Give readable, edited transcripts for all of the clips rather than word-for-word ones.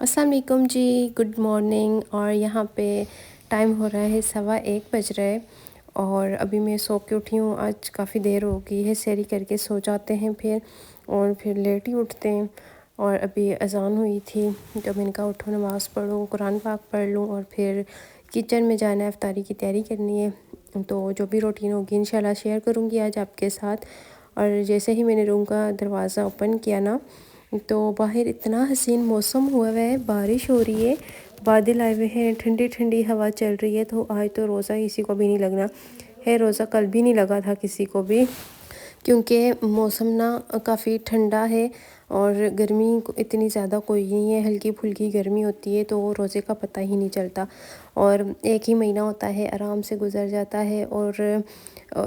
السلام علیکم جی، good morning. اور یہاں پہ ٹائم ہو رہا ہے 1:15 بج رہے، اور ابھی میں سو کے اٹھی ہوں۔ آج کافی دیر ہو گئی ہے، سحری کر کے سو جاتے ہیں پھر لیٹ ہی اٹھتے ہیں۔ اور ابھی اذان ہوئی تھی تو میں نے کہا اٹھو نماز پڑھو، قرآن پاک پڑھ لوں، اور پھر کچن میں جانا ہے، افطاری کی تیاری کرنی ہے۔ تو جو بھی روٹین ہوگی انشاءاللہ شیئر کروں گی آج آپ کے ساتھ۔ اور جیسے ہی میں نے روم کا دروازہ اوپن کیا نا، تو باہر اتنا حسین موسم ہوا ہے، بارش ہو رہی ہے، بادل آئے ہوئے ہیں، ٹھنڈی ٹھنڈی ہوا چل رہی ہے۔ تو آج تو روزہ کسی کو بھی نہیں لگنا ہے، روزہ کل بھی نہیں لگا تھا کسی کو بھی، کیونکہ موسم نا کافی ٹھنڈا ہے اور گرمی اتنی زیادہ کوئی نہیں ہے، ہلکی پھلکی گرمی ہوتی ہے، تو روزے کا پتہ ہی نہیں چلتا۔ اور ایک ہی مہینہ ہوتا ہے، آرام سے گزر جاتا ہے، اور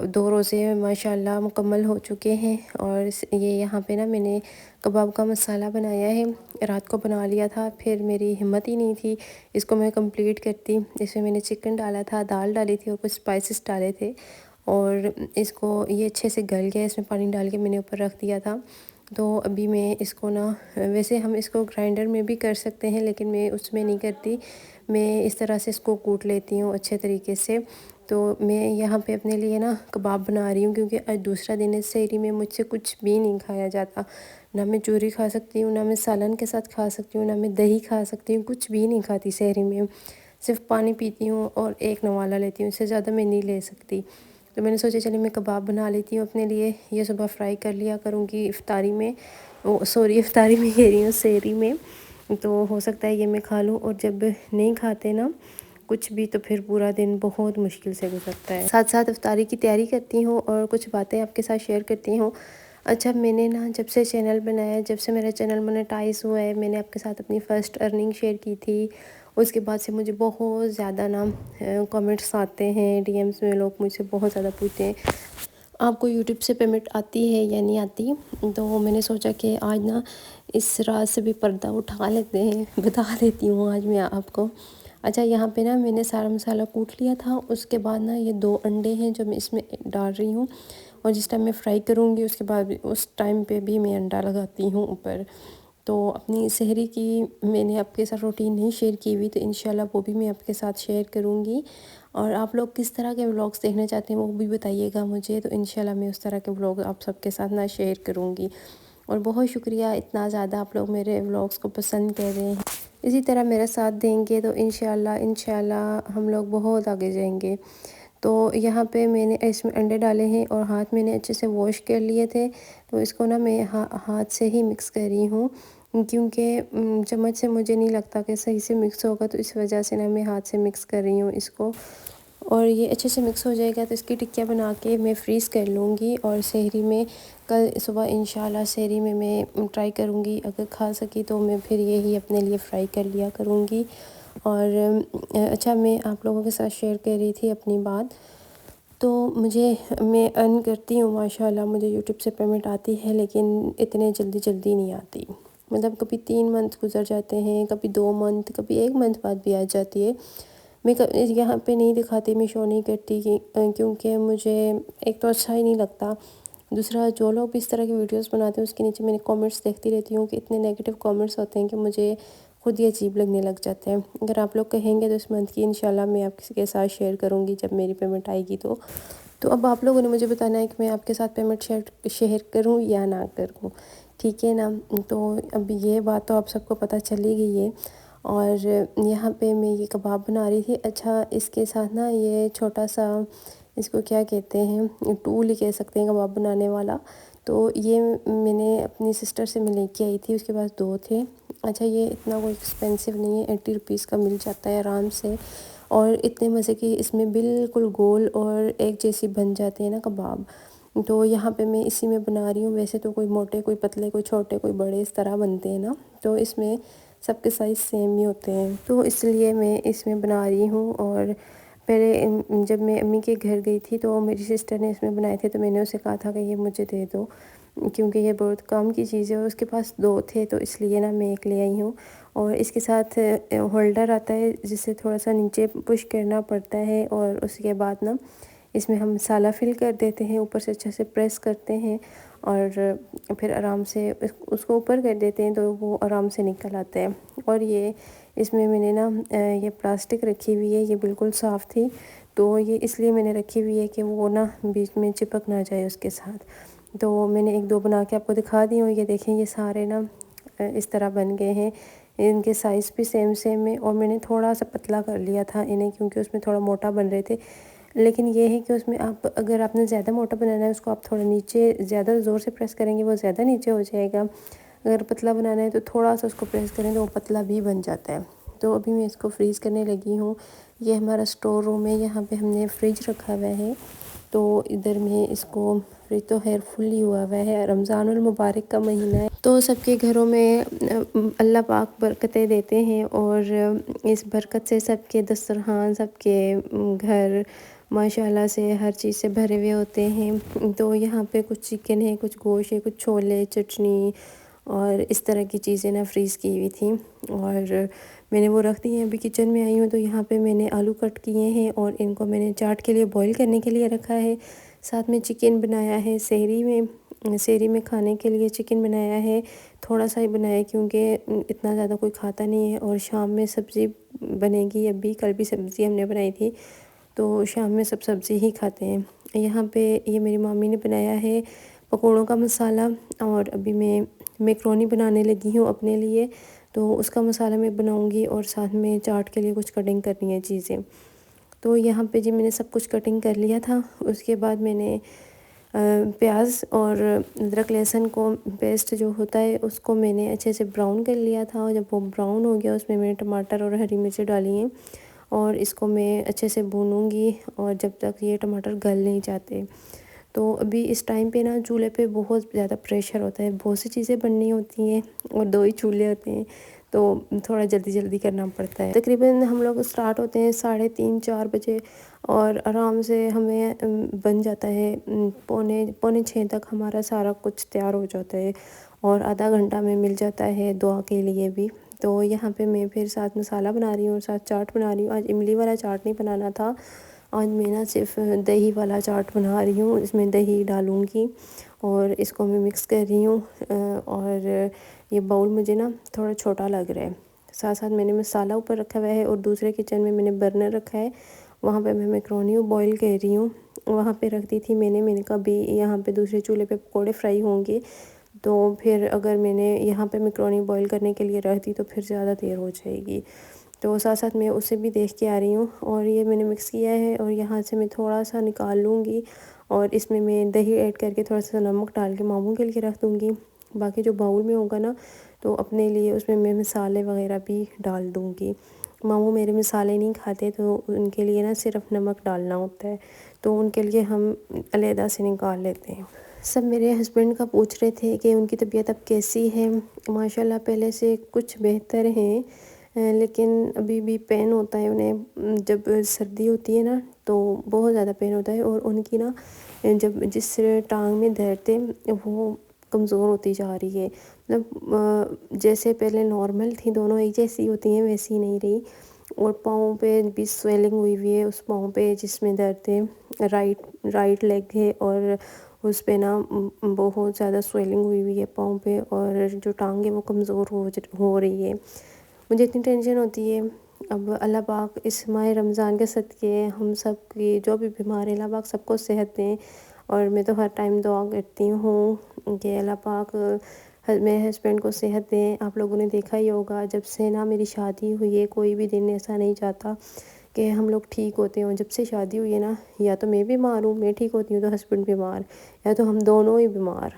2 روزے ماشاءاللہ مکمل ہو چکے ہیں۔ اور یہ یہاں پہ نا میں نے کباب کا مسالہ بنایا ہے، رات کو بنا لیا تھا، پھر میری ہمت ہی نہیں تھی اس کو میں کمپلیٹ کرتی۔ اس میں نے چکن ڈالا تھا، دال ڈالی تھی، اور کچھ اسپائسز ڈالے تھے، اور اس کو یہ اچھے سے گل گیا، اس میں پانی ڈال کے میں نے اوپر رکھ دیا تھا۔ تو ابھی میں اس کو نا، ویسے ہم اس کو گرائنڈر میں بھی کر سکتے ہیں، لیکن میں اس میں نہیں کرتی، میں اس طرح سے اس کو کوٹ لیتی ہوں اچھے طریقے سے۔ تو میں یہاں پہ اپنے لیے نا کباب بنا رہی ہوں، کیونکہ آج دوسرا دن ہے، سحری میں مجھ سے کچھ بھی نہیں کھایا جاتا، نہ میں چوری کھا سکتی ہوں، نہ میں سالن کے ساتھ کھا سکتی ہوں، نہ میں دہی کھا سکتی ہوں، کچھ بھی نہیں کھاتی سحری میں، صرف پانی پیتی ہوں اور ایک نوالا لیتی ہوں، اس سے زیادہ میں نہیں لے سکتی۔ تو میں نے سوچا چلے میں کباب بنا لیتی ہوں اپنے لیے، یہ صبح فرائی کر لیا کروں گی افطاری میں، افطاری میں کہہ رہی ہوں، سحری میں، تو ہو سکتا ہے یہ میں کھا لوں۔ اور جب نہیں کھاتے نا کچھ بھی تو پھر پورا دن بہت مشکل سے گزرتا ہے۔ ساتھ ساتھ افطاری کی تیاری کرتی ہوں اور کچھ باتیں آپ کے ساتھ شیئر کرتی ہوں۔ اچھا، میں نے نا جب سے چینل بنایا، جب سے میرا چینل مونیٹائز ہوا ہے، میں نے آپ کے ساتھ اپنی فرسٹ ارننگ شیئر کی تھی، اس کے بعد سے مجھے بہت زیادہ نا کمنٹس آتے ہیں، ڈی ایمز میں لوگ مجھ سے بہت زیادہ پوچھتے ہیں آپ کو یوٹیوب سے پیمنٹ آتی ہے یا نہیں آتی۔ تو میں نے سوچا کہ آج نا اس راز سے بھی پردہ اٹھا لیتے ہیں، بتا دیتی ہوں آج میں آپ کو۔ اچھا، یہاں پہ نا میں نے سارا مسالہ کوٹ لیا تھا، اس کے بعد نا یہ 2 انڈے ہیں جو میں اس میں ڈال رہی ہوں، اور جس ٹائم میں فرائی کروں گی اس کے بعد اس ٹائم پہ بھی میں انڈا لگاتی ہوں اوپر۔ تو اپنی سحری کی میں نے آپ کے ساتھ روٹین نہیں شیئر کی ہوئی، تو انشاءاللہ وہ بھی میں آپ کے ساتھ شیئر کروں گی۔ اور آپ لوگ کس طرح کے ولاگز دیکھنا چاہتے ہیں وہ بھی بتائیے گا مجھے، تو انشاءاللہ میں اس طرح کے ولاگ آپ سب کے ساتھ نا شیئر کروں گی۔ اور بہت شکریہ، اتنا زیادہ آپ لوگ میرے ولاگز کو پسند کر رہے ہیں، اسی طرح میرا ساتھ دیں گے تو انشاءاللہ ہم لوگ بہت آگے جائیں گے۔ تو یہاں پہ میں نے اس میں انڈے ڈالے ہیں، اور ہاتھ میں نے اچھے سے واش کر لیے تھے، تو اس کو نا میں ہاتھ سے ہی مکس کر رہی ہوں، کیونکہ چمچ سے مجھے نہیں لگتا کہ صحیح سے مکس ہوگا، تو اس وجہ سے نا میں ہاتھ سے مکس کر رہی ہوں اس کو۔ اور یہ اچھے سے مکس ہو جائے گا تو اس کی ٹکیاں بنا کے میں فریز کر لوں گی، اور سحری میں کل صبح انشاءاللہ سحری میں ٹرائی کروں گی، اگر کھا سکی تو میں پھر یہی اپنے لیے فرائی کر لیا کروں گی۔ اور اچھا، میں آپ لوگوں کے ساتھ شیئر کر رہی تھی اپنی بات، تو میں ارن کرتی ہوں ماشاءاللہ، مجھے یوٹیوب سے پیمنٹ آتی ہے، لیکن اتنے جلدی نہیں آتی، مطلب کبھی 3 منتھ گزر جاتے ہیں، کبھی 2 منتھ، کبھی 1 منتھ بعد بھی آ جاتی ہے۔ میں یہاں پہ نہیں دکھاتی، میں شو نہیں کرتی، کیونکہ مجھے ایک تو اچھا ہی نہیں لگتا، دوسرا جو لوگ بھی اس طرح کی ویڈیوز بناتے ہیں اس کے نیچے میں نے کامنٹس دیکھتی رہتی ہوں کہ اتنے نیگیٹو کامنٹس ہوتے ہیں کہ مجھے خود ہی عجیب لگنے لگ جاتے ہیں۔ اگر آپ لوگ کہیں گے تو اس منتھ کی انشاءاللہ میں آپ کسی کے ساتھ شیئر کروں گی جب میری پیمنٹ آئے گی۔ تو اب آپ لوگوں نے مجھے بتانا ہے کہ میں آپ کے ساتھ پیمنٹ شیئر کروں یا نہ کروں، ٹھیک ہے نا؟ تو اب یہ بات تو آپ سب کو پتہ چلی گئی ہے۔ اور یہاں پہ میں یہ کباب بنا رہی تھی۔ اچھا، اس کے ساتھ نا یہ چھوٹا سا، اس کو کیا کہتے ہیں، ٹول ہی کہہ سکتے ہیں کباب بنانے والا، تو یہ میں نے اپنی سسٹر سے میں لے کے آئی تھی، اس کے پاس 2 تھے۔ اچھا، یہ اتنا کوئی ایکسپینسو نہیں ہے، 80 روپیز کا مل جاتا ہے آرام سے، اور اتنے مزے کی اس میں بالکل گول اور ایک جیسی بن جاتے ہیں نا کباب۔ تو یہاں پہ میں اسی میں بنا رہی ہوں، ویسے تو کوئی موٹے، کوئی پتلے، کوئی چھوٹے، کوئی بڑے، اس طرح بنتے ہیں نا، تو اس میں سب کے سائز سیم ہی ہوتے ہیں، تو اس لیے میں اس میں بنا رہی ہوں۔ اور پہلے جب میں امی کے گھر گئی تھی تو میری سسٹر نے اس میں بنائے تھے، تو میں نے اسے کہا تھا کہ یہ مجھے دے دو، کیونکہ یہ بہت کام کی چیز ہے، اور اس کے پاس 2 تھے، تو اس لیے نا میں ایک لے آئی ہوں۔ اور اس کے ساتھ ہولڈر آتا ہے، جسے تھوڑا سا نیچے پش کرنا پڑتا ہے، اور اس کے بعد نا اس میں ہم مسالہ فل کر دیتے ہیں، اوپر سے اچھا سے پریس کرتے ہیں، اور پھر آرام سے اس کو اوپر کر دیتے ہیں تو وہ آرام سے نکل آتا ہے۔ اور یہ اس میں نے نا یہ پلاسٹک رکھی ہوئی ہے، یہ بالکل صاف تھی، تو یہ اس لیے میں نے رکھی ہوئی ہے کہ وہ نا بیچ میں چپک نہ جائے اس کے ساتھ۔ تو میں نے ایک دو بنا کے آپ کو دکھا دی ہوں، یہ دیکھیں یہ سارے نا اس طرح بن گئے ہیں، ان کے سائز بھی سیم سیم ہے، اور میں نے تھوڑا سا پتلا کر لیا تھا انہیں کیونکہ اس میں تھوڑا موٹا بن رہے تھے۔ لیکن یہ ہے کہ اس میں اگر آپ نے زیادہ موٹا بنانا ہے اس کو آپ تھوڑا نیچے زیادہ زور سے پریس کریں گے وہ زیادہ نیچے ہو جائے گا، اگر پتلا بنانا ہے تو تھوڑا سا اس کو پریس کریں تو وہ پتلا بھی بن جاتا ہے۔ تو ابھی میں اس کو فریز کرنے لگی ہوں۔ یہ ہمارا اسٹور روم ہے، یہاں پہ ہم نے فریج رکھا ہوا ہے، تو ادھر میں اس کو فریج تو خیر فلی ہوا ہوا ہے، رمضان المبارک کا مہینہ ہے تو سب کے گھروں میں اللہ پاک برکتیں دیتے ہیں، اور اس برکت سے سب کے دسترخوان، سب کے گھر ماشاءاللہ سے ہر چیز سے بھرے ہوئے ہوتے ہیں۔ تو یہاں پہ کچھ چکن ہے، کچھ گوشت ہے، کچھ چھولے، چٹنی اور اس طرح کی چیزیں نا فریز کی ہوئی تھیں، اور میں نے وہ رکھ دی ہیں۔ ابھی کچن میں آئی ہوں تو یہاں پہ میں نے آلو کٹ کیے ہیں اور ان کو میں نے چاٹ کے لیے بوائل کرنے کے لیے رکھا ہے۔ ساتھ میں چکن بنایا ہے، سحری میں کھانے کے لیے چکن بنایا ہے، تھوڑا سا ہی بنایا ہے کیونکہ اتنا زیادہ کوئی کھاتا نہیں ہے، اور شام میں سبزی بنے گی، ابھی کل بھی سبزی ہم نے بنائی تھی تو شام میں سب سبزی ہی کھاتے ہیں۔ یہاں پہ یہ میری مامی نے بنایا ہے پکوڑوں کا مسالہ، اور ابھی میں میکرونی بنانے لگی ہوں اپنے لیے، تو اس کا مسالہ میں بناؤں گی، اور ساتھ میں چاٹ کے لیے کچھ کٹنگ کرنی ہے چیزیں۔ تو یہاں پہ جی میں نے سب کچھ کٹنگ کر لیا تھا، اس کے بعد میں نے پیاز اور ادرک لہسن کو پیسٹ جو ہوتا ہے اس کو میں نے اچھے سے براؤن کر لیا تھا، اور جب وہ براؤن ہو گیا اس میں نے ٹماٹر اور ہری مرچی ڈالی ہیں، اور اس کو میں اچھے سے بھونوں گی، اور جب تک یہ ٹماٹر گل نہیں جاتے۔ تو ابھی اس ٹائم پہ نا چولہے پہ بہت زیادہ پریشر ہوتا ہے، بہت سی چیزیں بننی ہوتی ہیں اور دو ہی چولہے ہوتے ہیں، تو تھوڑا جلدی جلدی کرنا پڑتا ہے۔ تقریباً ہم لوگ اسٹارٹ ہوتے ہیں 3:30 4 بجے، اور آرام سے ہمیں بن جاتا ہے 5:45 تک ہمارا سارا کچھ تیار ہو جاتا ہے، اور آدھا گھنٹہ میں مل جاتا ہے دعا کے لیے بھی۔ تو یہاں پہ میں پھر ساتھ مسالہ بنا رہی ہوں اور ساتھ چاٹ بنا رہی ہوں۔ آج املی والا چاٹ نہیں بنانا تھا، آج میں نا صرف دہی والا چاٹ بنا رہی ہوں، اس میں دہی ڈالوں گی اور اس کو میں مکس کر رہی ہوں، اور یہ باؤل مجھے نا تھوڑا چھوٹا لگ رہا ہے۔ ساتھ ساتھ میں نے مسالہ اوپر رکھا ہوا ہے، اور دوسرے کچن میں نے برنر رکھا ہے، وہاں پہ میں میکرونی بوائل کر رہی ہوں، وہاں پہ رکھ دی تھی میں نے کہا بھی یہاں پہ دوسرے چولہے پہ پکوڑے فرائی ہوں گے، تو پھر اگر میں نے یہاں پہ میکرونی بوائل کرنے کے لیے رکھ دی تو پھر زیادہ دیر ہو جائے گی، تو ساتھ ساتھ میں اسے بھی دیکھ کے آ رہی ہوں۔ اور یہ میں نے مکس کیا ہے، اور یہاں سے میں تھوڑا سا نکال لوں گی، اور اس میں دہی ایڈ کر کے تھوڑا سا نمک ڈال کے ماموں کے لیے رکھ دوں گی، باقی جو باؤل میں ہوگا نا تو اپنے لیے اس میں مسالے وغیرہ بھی ڈال دوں گی۔ ماموں میرے مسالے نہیں کھاتے تو ان کے لیے نا صرف نمک ڈالنا ہوتا ہے، تو ان کے لیے ہم علیحدہ سے نکال لیتے ہیں۔ سب میرے ہسبینڈ کا پوچھ رہے تھے کہ ان کی طبیعت اب کیسی ہے، ماشاءاللہ پہلے سے کچھ بہتر ہیں، لیکن ابھی بھی پین ہوتا ہے انہیں، جب سردی ہوتی ہے نا تو بہت زیادہ پین ہوتا ہے، اور ان کی نا جب جس ٹانگ میں درد ہے وہ کمزور ہوتی جا رہی ہے، مطلب جیسے پہلے نارمل تھی دونوں ایک جیسی ہوتی ہیں ویسی نہیں رہی، اور پاؤں پہ بھی سویلنگ ہوئی ہوئی ہے، اس پاؤں پہ جس میں درد ہے، رائٹ لیگ ہے، اور اس پہ نا بہت زیادہ سویلنگ ہوئی ہوئی ہے پاؤں پہ، اور جو ٹانگ ہے وہ کمزور ہو رہی ہے۔ مجھے اتنی ٹینشن ہوتی ہے، اب اللہ پاک اس ماہ رمضان کے صدقے ہم سب کی جو بھی بیمار ہیں اللہ پاک سب کو صحت دیں، اور میں تو ہر ٹائم دعا کرتی ہوں کہ اللہ پاک میرے ہسبینڈ کو صحت دیں۔ آپ لوگوں نے دیکھا ہی ہوگا جب سے نا میری شادی ہوئی ہے کوئی بھی دن ایسا نہیں جاتا کہ ہم لوگ ٹھیک ہوتے ہوں، جب سے شادی ہوئی ہے نا یا تو میں بیمار ہوں، میں ٹھیک ہوتی ہوں تو ہسبینڈ بیمار، یا تو ہم دونوں ہی بیمار،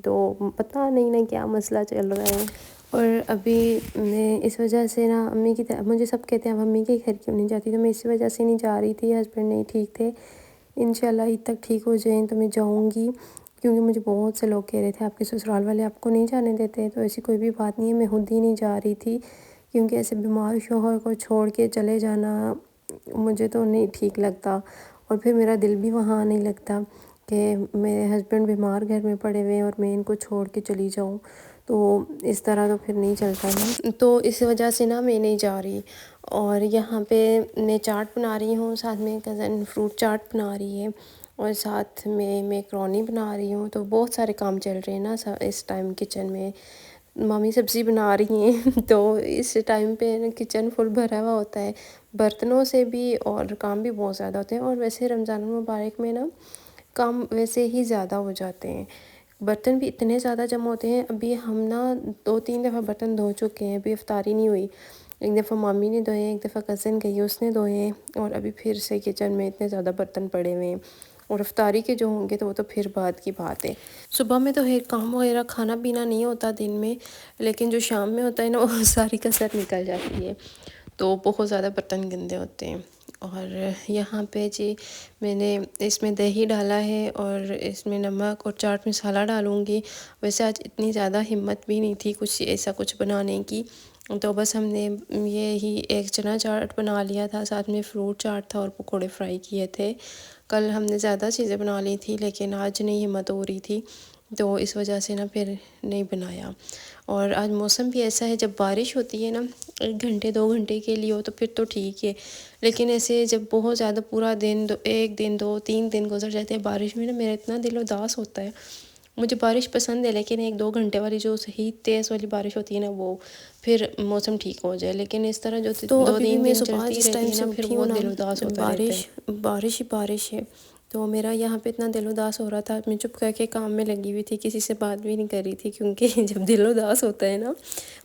تو پتہ نہیں نا کیا مسئلہ چل رہا ہے۔ اور ابھی میں اس وجہ سے نا امی کی مجھے سب کہتے ہیں اب امی کے گھر کیوں نہیں جاتی، تو میں اسی وجہ سے نہیں جا رہی تھی، ہسبینڈ نہیں ٹھیک تھے، انشاءاللہ عید تک ٹھیک ہو جائیں تو میں جاؤں گی، کیونکہ مجھے بہت سے لوگ کہہ رہے تھے آپ کے سسرال والے آپ کو نہیں جانے دیتے، تو ایسی کوئی بھی بات نہیں ہے، میں خود ہی نہیں جا رہی تھی، کیونکہ ایسے بیمار شوہر کو چھوڑ کے چلے جانا مجھے تو نہیں ٹھیک لگتا، اور پھر میرا دل بھی وہاں نہیں لگتا کہ میرے ہسبینڈ بیمار گھر میں پڑے ہوئے ہیں اور میں ان کو چھوڑ کے چلی جاؤں، تو اس طرح تو پھر نہیں چلتا ہے، تو اس وجہ سے نا میں نہیں جا رہی۔ اور یہاں پہ میں چاٹ بنا رہی ہوں، ساتھ میں کزن فروٹ چاٹ بنا رہی ہے، اور ساتھ میں میکرونی بنا رہی ہوں، تو بہت سارے کام چل رہے ہیں نا اس ٹائم کچن میں۔ مامی سبزی بنا رہی ہیں تو اس ٹائم پہ کچن فل بھرا ہوا ہوتا ہے برتنوں سے بھی، اور کام بھی بہت زیادہ ہوتے ہیں۔ اور ویسے رمضان المبارک میں نا کام ویسے ہی زیادہ ہو جاتے ہیں، برتن بھی اتنے زیادہ جمع ہوتے ہیں۔ ابھی ہم نا 2-3 دفعہ برتن دھو چکے ہیں، ابھی افطاری نہیں ہوئی۔ ایک دفعہ مامی نے دھوئے ہیں، ایک دفعہ کزن گئی اس نے دھوئے ہیں، اور ابھی پھر سے کچن میں اتنے زیادہ برتن پڑے ہوئے ہیں، اور افطاری کے جو ہوں گے تو وہ تو پھر بعد کی بات ہے۔ صبح میں تو ایک کام وغیرہ کھانا پینا نہیں ہوتا دن میں، لیکن جو شام میں ہوتا ہے نا وہ ساری کسر نکل جاتی ہے، تو بہت زیادہ برتن گندے ہوتے ہیں۔ اور یہاں پہ جی میں نے اس میں دہی ڈالا ہے، اور اس میں نمک اور چاٹ مسالہ ڈالوں گی۔ ویسے آج اتنی زیادہ ہمت بھی نہیں تھی کچھ ایسا کچھ بنانے کی، تو بس ہم نے یہی ایک چنا چاٹ بنا لیا تھا، ساتھ میں فروٹ چاٹ تھا اور پکوڑے فرائی کیے تھے۔ کل ہم نے زیادہ چیزیں بنا لی تھی، لیکن آج نہیں ہمت ہو رہی تھی، تو اس وجہ سے نا پھر نہیں بنایا۔ اور آج موسم بھی ایسا ہے، جب بارش ہوتی ہے نا 1 گھنٹے 2 گھنٹے کے لیے ہو تو پھر تو ٹھیک ہے، لیکن ایسے جب بہت زیادہ پورا دن 1 دن 2 3 دن گزر جاتے ہیں بارش میں نا، میرا اتنا دل اداس ہوتا ہے۔ مجھے بارش پسند ہے، لیکن 1-2 گھنٹے والی جو صحیح تیز والی بارش ہوتی ہے نا، وہ پھر موسم ٹھیک ہو جائے، لیکن اس طرح جو تو ابھی بھی 2-3 میں دن صبح چلتی جس ٹائم رہتی ہے سے نا، پھر اٹھی ہوں بہت نا، دل اداس ہوتا رہتا ہے۔ بارش ہی بارش ہے، تو میرا یہاں پہ اتنا دل اداس ہو رہا تھا، میں چپ کر کے کام میں لگی ہوئی تھی، کسی سے بات بھی نہیں کر رہی تھی، کیونکہ جب دل اداس ہوتا ہے نا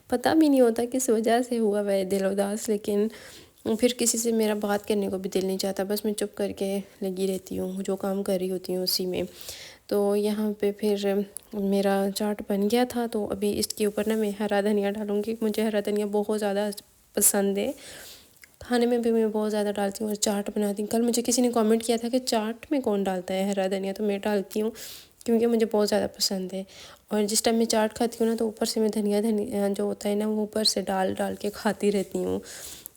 پتہ بھی نہیں ہوتا کس وجہ سے ہوا ہے دل اداس، لیکن پھر کسی سے میرا بات کرنے کو بھی دل نہیں چاہتا، بس میں چپ کر کے لگی رہتی ہوں، جو کام کر رہی ہوتی ہوں اسی میں۔ تو یہاں پہ پھر میرا چاٹ بن گیا تھا، تو ابھی اس کے اوپر نا میں ہرا دھنیا ڈالوں گی، مجھے ہرا دھنیا بہت زیادہ پسند ہے، کھانے میں بھی میں بہت زیادہ ڈالتی ہوں اور چاٹ بناتی ہوں۔ کل مجھے کسی نے کامنٹ کیا تھا کہ چاٹ میں کون ڈالتا ہے ہرا دھنیا، تو میں ڈالتی ہوں کیونکہ مجھے بہت زیادہ پسند ہے، اور جس ٹائم میں چاٹ کھاتی ہوں نا تو اوپر سے میں دھنیا جو ہوتا ہے نا وہ اوپر سے ڈال کے کھاتی رہتی ہوں،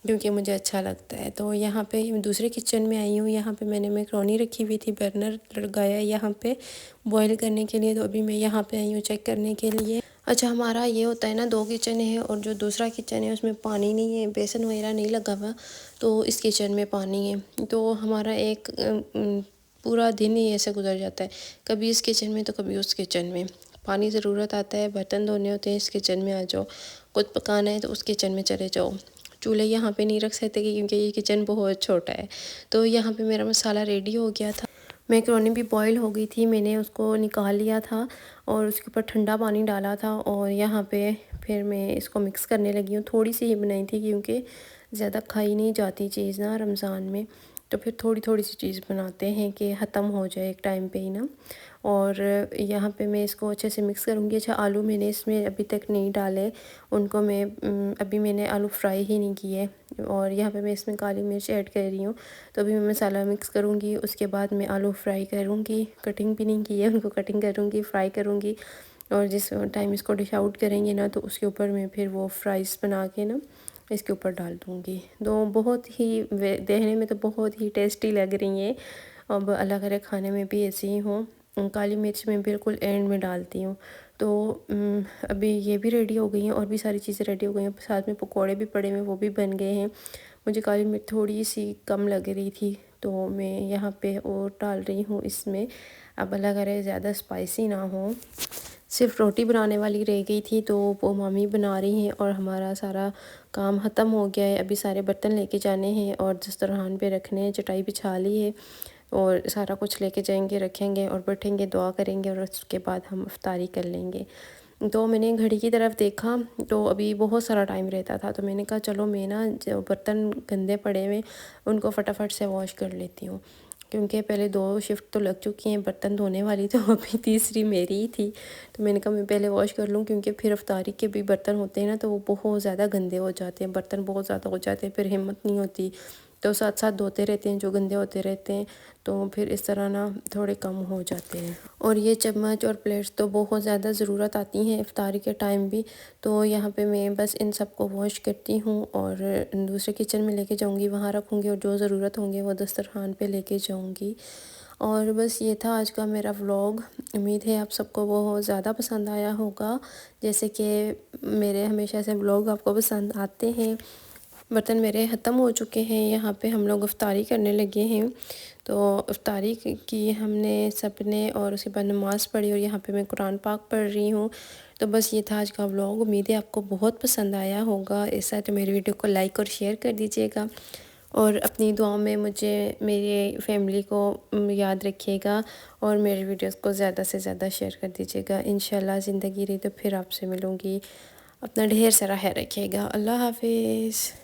کیونکہ مجھے اچھا لگتا ہے۔ تو یہاں پہ دوسرے کچن میں آئی ہوں، یہاں پہ میں نے میکرونی رکھی ہوئی تھی، برنر لگایا یہاں پہ بوائل کرنے کے لیے، تو ابھی میں یہاں پہ آئی ہوں چیک کرنے کے لیے۔ اچھا ہمارا یہ ہوتا ہے نا 2 کچن ہے، اور جو دوسرا کچن ہے اس میں پانی نہیں ہے، بیسن وغیرہ نہیں لگا ہوا، تو اس کچن میں پانی ہے، تو ہمارا ایک پورا دن ہی ایسے گزر جاتا ہے، کبھی اس کچن میں تو کبھی اس کچن میں پانی ضرورت آتا ہے، برتن دھونے ہوتے ہیں اس کچن میں آ جاؤ، کچھ پکانا ہے تو اس کچن میں چلے جاؤ، چولہے یہاں پہ نہیں رکھ سکتے کیونکہ یہ کچن بہت چھوٹا ہے۔ تو یہاں پہ میرا مسالہ ریڈی ہو گیا تھا، میکرونی بھی بوائل ہو گئی تھی، میں نے اس کو نکال لیا تھا اور اس کے اوپر ٹھنڈا پانی ڈالا تھا، اور یہاں پہ پھر میں اس کو مکس کرنے لگی ہوں۔ تھوڑی سی ہی بنائی تھی کیونکہ زیادہ کھائی نہیں جاتی چیز نا رمضان میں، تو پھر تھوڑی تھوڑی سی چیز بناتے ہیں کہ ختم ہو جائے ایک ٹائم پہ ہی نا۔ اور یہاں پہ میں اس کو اچھے سے مکس کروں گی۔ اچھا آلو میں نے اس میں ابھی تک نہیں ڈالے، ان کو ابھی میں نے آلو فرائی ہی نہیں کیے، اور یہاں پہ میں اس میں کالی مرچ ایڈ کر رہی ہوں، تو ابھی میں مسالہ مکس کروں گی، اس کے بعد میں آلو فرائی کروں گی، کٹنگ بھی نہیں کی ہے، ان کو کٹنگ کروں گی، فرائی کروں گی، اور جس ٹائم اس کو ڈش آؤٹ کریں گے نا تو اس کے اوپر میں پھر وہ فرائز بنا کے نا اس کے اوپر ڈال دوں گی۔ تو بہت ہی دیکھنے میں تو بہت ہی ٹیسٹی لگ رہی ہیں، اب اللہ کرے کھانے میں بھی ایسے ہی ہوں۔ کالی مرچ میں بالکل اینڈ میں ڈالتی ہوں، تو ابھی یہ بھی ریڈی ہو گئی ہیں، اور بھی ساری چیزیں ریڈی ہو گئی ہیں، ساتھ میں پکوڑے بھی پڑے ہوئے وہ بھی بن گئے ہیں۔ مجھے کالی مرچ تھوڑی سی کم لگ رہی تھی، تو میں یہاں پہ اور ڈال رہی ہوں اس میں، اب اللہ کرے زیادہ اسپائسی نہ ہو۔ صرف روٹی بنانے والی رہ گئی تھی، تو وہ مامی بنا رہی ہیں، اور ہمارا سارا کام ختم ہو گیا ہے، ابھی سارے برتن لے کے جانے ہیں اور دسترخوان پہ رکھنے ہیں، چٹائی بچھا لی ہے، اور سارا کچھ لے کے جائیں گے، رکھیں گے اور بیٹھیں گے، دعا کریں گے، اور اس کے بعد ہم افطاری کر لیں گے۔ تو میں نے گھڑی کی طرف دیکھا تو ابھی بہت سارا ٹائم رہتا تھا، تو میں نے کہا چلو میں نا جو برتن گندے پڑے ہوئے ان کو فٹافٹ سے واش کر لیتی ہوں، کیونکہ پہلے 2 شفٹ تو لگ چکی ہیں برتن دھونے والی، تو ابھی تیسری میری ہی تھی، تو میں نے کہا میں پہلے واش کر لوں، کیونکہ پھر افطاری کے بھی برتن ہوتے ہیں نا تو وہ بہت زیادہ گندے ہو جاتے ہیں، برتن بہت زیادہ ہو جاتے ہیں، پھر ہمت نہیں ہوتی، تو ساتھ ساتھ دھوتے رہتے ہیں جو گندے ہوتے رہتے ہیں، تو پھر اس طرح نا تھوڑے کم ہو جاتے ہیں۔ اور یہ چمچ اور پلیٹس تو بہت زیادہ ضرورت آتی ہیں افطاری کے ٹائم بھی، تو یہاں پہ میں بس ان سب کو واش کرتی ہوں، اور دوسرے کچن میں لے کے جاؤں گی، وہاں رکھوں گی، اور جو ضرورت ہوں گے وہ دسترخوان پہ لے کے جاؤں گی۔ اور بس یہ تھا آج کا میرا ولاگ، امید ہے آپ سب کو بہت زیادہ پسند آیا ہوگا، جیسے کہ میرے ہمیشہ سے ولاگ آپ کو پسند آتے ہیں۔ برتن میرے ختم ہو چکے ہیں، یہاں پہ ہم لوگ افطاری کرنے لگے ہیں۔ تو افطاری کی ہم نے سب نے، اور اس کے بعد نماز پڑھی، اور یہاں پہ میں قرآن پاک پڑھ رہی ہوں۔ تو بس یہ تھا آج کا ولاگ، امید ہے آپ کو بہت پسند آیا ہوگا۔ ایسا ہے تو میری ویڈیو کو لائک اور شیئر کر دیجیے گا، اور اپنی دعاؤں میں مجھے، میری فیملی کو یاد رکھیے گا، اور میری ویڈیوز کو زیادہ سے زیادہ شیئر کر دیجیے گا۔ انشاءاللہ زندگی رہی تو پھر آپ سے ملوں گی۔ اپنا ڈھیر سارا خیال رکھیے گا۔ اللہ حافظ۔